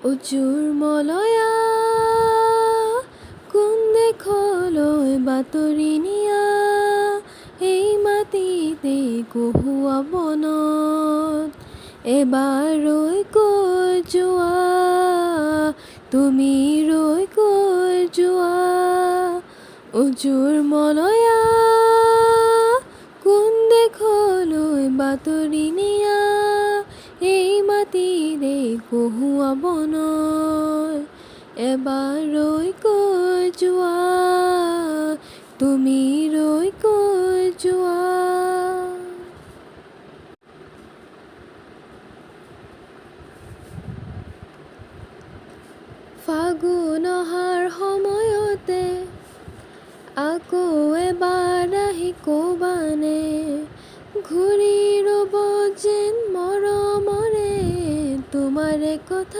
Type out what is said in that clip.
উজুৰ মলয়া কোন দেশলৈ বাতৰি নিয়া এই মাটিতে কহুৱা বনত এবাৰ ৰৈ কৈ যোৱা তুমি ৰৈ কৈ যোৱা উজুৰ মলয়া কোন দেশলৈ বাতৰি নিয়া এই মাটিৰে কহুৱা বনত এবাৰ ৰৈ কৈ যোৱা তুমি ৰৈ কৈ যোৱা। ফাগুন অহাৰ সময়তে আকৌ এবাৰ আহি ক'বানে ঘূৰি ৰ'ব যেন মৰমৰে তোমাৰে কথা